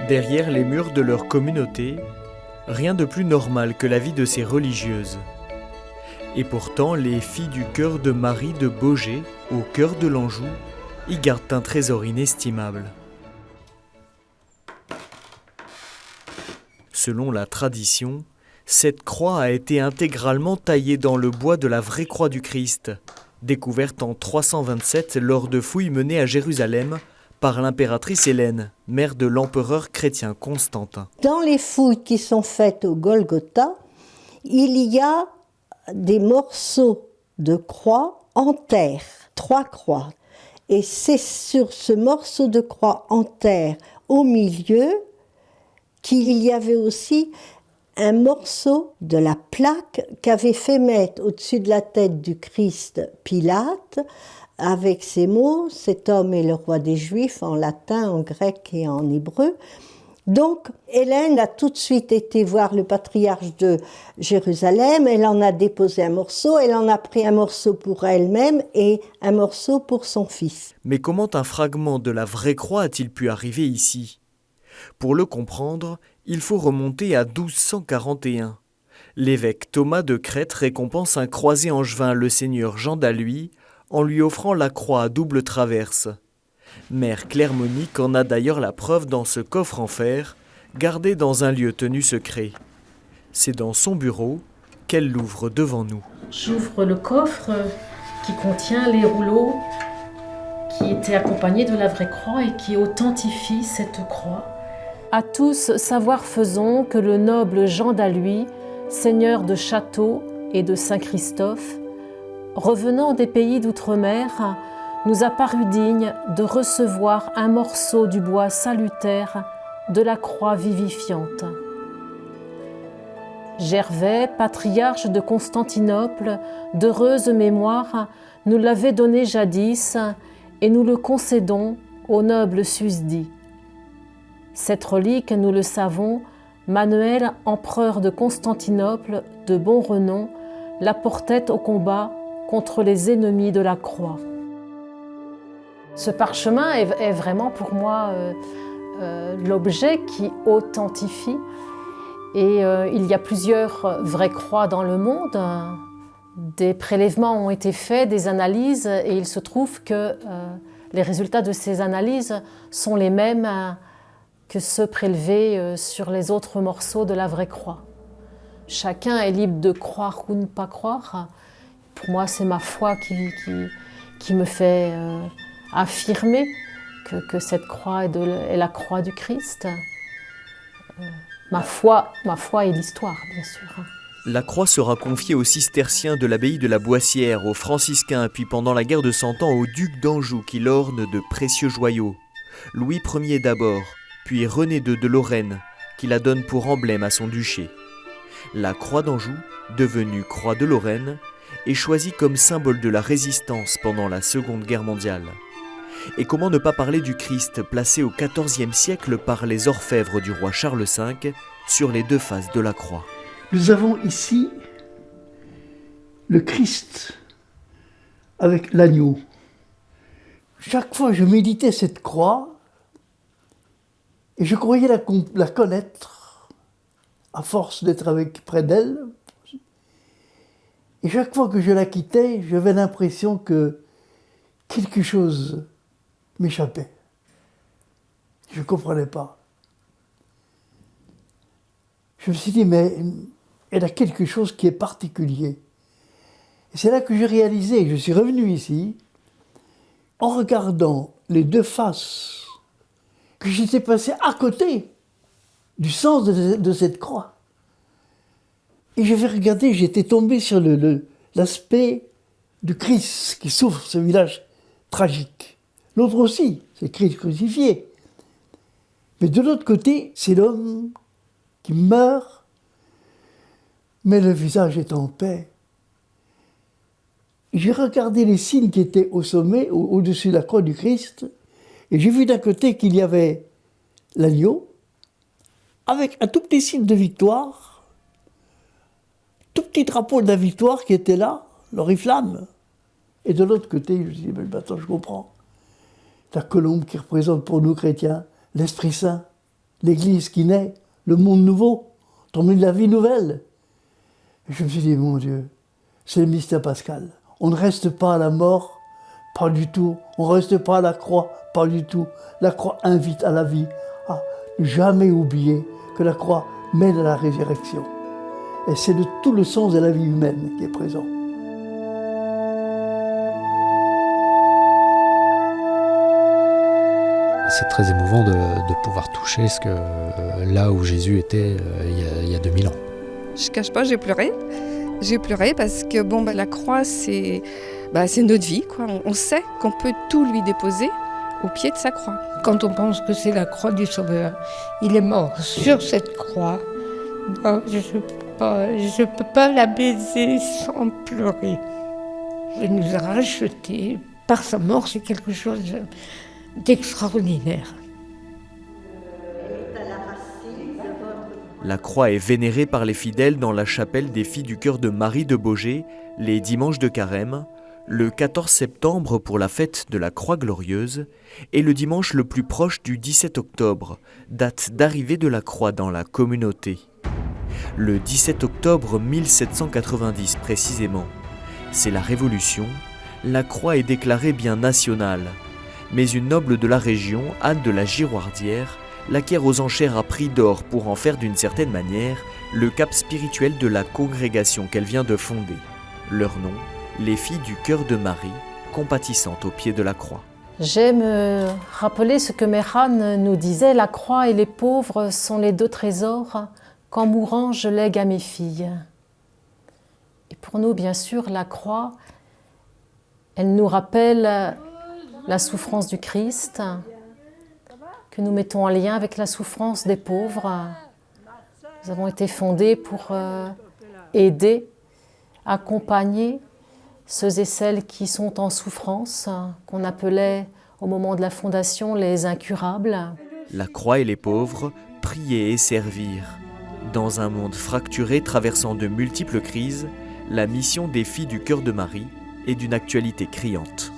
Derrière les murs de leur communauté, rien de plus normal que la vie de ces religieuses. Et pourtant, les filles du chœur de Marie de Baugé, au cœur de l'Anjou, y gardent un trésor inestimable. Selon la tradition, cette croix a été intégralement taillée dans le bois de la vraie croix du Christ, découverte en 327 lors de fouilles menées à Jérusalem par l'impératrice Hélène, mère de l'empereur chrétien Constantin. Dans les fouilles qui sont faites au Golgotha, il y a des morceaux de croix en terre, 3 croix. Et c'est sur ce morceau de croix en terre au milieu qu'il y avait aussi un morceau de la plaque qu'avait fait mettre au-dessus de la tête du Christ Pilate, avec ces mots « Cet homme est le roi des Juifs » en latin, en grec et en hébreu. Donc, Hélène a tout de suite été voir le patriarche de Jérusalem, elle en a déposé un morceau, elle en a pris un morceau pour elle-même et un morceau pour son fils. Mais comment un fragment de la vraie croix a-t-il pu arriver ici ? Pour le comprendre, il faut remonter à 1241. L'évêque Thomas de Crète récompense un croisé angevin, le seigneur Jean d'Alluy, en lui offrant la croix à double traverse. Mère Claire Monique en a d'ailleurs la preuve dans ce coffre en fer, gardé dans un lieu tenu secret. C'est dans son bureau qu'elle l'ouvre devant nous. J'ouvre le coffre qui contient les rouleaux qui étaient accompagnés de la vraie croix et qui authentifient cette croix. À tous savoir faisons que le noble Jean d'Alluy, seigneur de Château et de Saint-Christophe, revenant des pays d'outre-mer, nous a paru digne de recevoir un morceau du bois salutaire de la croix vivifiante. Gervais, patriarche de Constantinople, d'heureuse mémoire, nous l'avait donné jadis et nous le concédons au noble susdit. Cette relique, nous le savons, Manuel, empereur de Constantinople, de bon renom, la portait au combat contre les ennemis de la croix. Ce parchemin est vraiment pour moi l'objet qui authentifie. Et il y a plusieurs vraies croix dans le monde. Des prélèvements ont été faits, des analyses, et il se trouve que les résultats de ces analyses sont les mêmes que ceux prélevés sur les autres morceaux de la vraie croix. Chacun est libre de croire ou ne pas croire. Pour moi, c'est ma foi qui me fait affirmer que cette croix est la croix du Christ. Ma foi et l'histoire, bien sûr. La croix sera confiée aux cisterciens de l'abbaye de la Boissière, aux franciscains, puis pendant la guerre de Cent Ans au duc d'Anjou qui l'orne de précieux joyaux. Louis Ier d'abord, puis René II de Lorraine, qui la donne pour emblème à son duché. La croix d'Anjou, devenue croix de Lorraine, est choisie comme symbole de la résistance pendant la Seconde Guerre mondiale. Et comment ne pas parler du Christ placé au XIVe siècle par les orfèvres du roi Charles V sur les 2 faces de la croix. Nous avons ici le Christ avec l'agneau. Chaque fois je méditais cette croix et je croyais la connaître à force d'être près d'elle. Et chaque fois que je la quittais, j'avais l'impression que quelque chose m'échappait. Je ne comprenais pas. Je me suis dit, mais elle a quelque chose qui est particulier. Et c'est là que j'ai réalisé, je suis revenu ici, en regardant les 2 faces, que j'étais passé à côté du sens de cette croix. Et j'avais regardé, j'étais tombé sur l'aspect du Christ qui souffre ce village tragique. L'autre aussi, c'est Christ crucifié. Mais de l'autre côté, c'est l'homme qui meurt, mais le visage est en paix. J'ai regardé les signes qui étaient au sommet, au-dessus de la croix du Christ, et j'ai vu d'un côté qu'il y avait l'agneau, avec un tout petit signe de victoire, tout petit drapeau de la victoire qui était là, l'oriflamme. Et de l'autre côté, je me suis dit, mais attends, je comprends. La colombe qui représente pour nous chrétiens l'Esprit Saint. l'Église qui naît, le monde nouveau, de la vie nouvelle. Et je me suis dit, mon Dieu, c'est le mystère pascal. On ne reste pas à la mort, pas du tout. On ne reste pas à la croix, pas du tout. La croix invite à la vie. À ne jamais oublier que la croix mène à la résurrection. Et c'est tout le sens de la vie humaine qui est présent. C'est très émouvant de pouvoir toucher là où Jésus était il y a 2000 ans. Je ne cache pas, j'ai pleuré. J'ai pleuré parce que la croix, c'est notre vie, quoi. On sait qu'on peut tout lui déposer au pied de sa croix. Quand on pense que c'est la croix du Sauveur, il est mort sur cette croix. Je peux pas la baiser sans pleurer. Il nous a rachetés. Par sa mort, c'est quelque chose d'extraordinaire. La croix est vénérée par les fidèles dans la chapelle des Filles du Cœur de Marie de Baugé, les dimanches de Carême, le 14 septembre pour la fête de la Croix Glorieuse et le dimanche le plus proche du 17 octobre, date d'arrivée de la croix dans la communauté. Le 17 octobre 1790 précisément, c'est la Révolution, la croix est déclarée bien nationale, mais une noble de la région, Anne de la Girouardière, l'acquiert aux enchères à prix d'or pour en faire d'une certaine manière le cap spirituel de la congrégation qu'elle vient de fonder. Leur nom, les Filles du Cœur de Marie, compatissantes au pied de la croix. J'aime rappeler ce que Mehran nous disait, la croix et les pauvres sont les deux trésors qu'en mourant je lègue à mes filles. Et pour nous, bien sûr, la croix, elle nous rappelle la souffrance du Christ, que nous mettons en lien avec la souffrance des pauvres. Nous avons été fondés pour aider, accompagner ceux et celles qui sont en souffrance, qu'on appelait au moment de la fondation les incurables. La croix et les pauvres, prier et servir. Dans un monde fracturé traversant de multiples crises, la mission des Filles du Cœur de Marie est d'une actualité criante.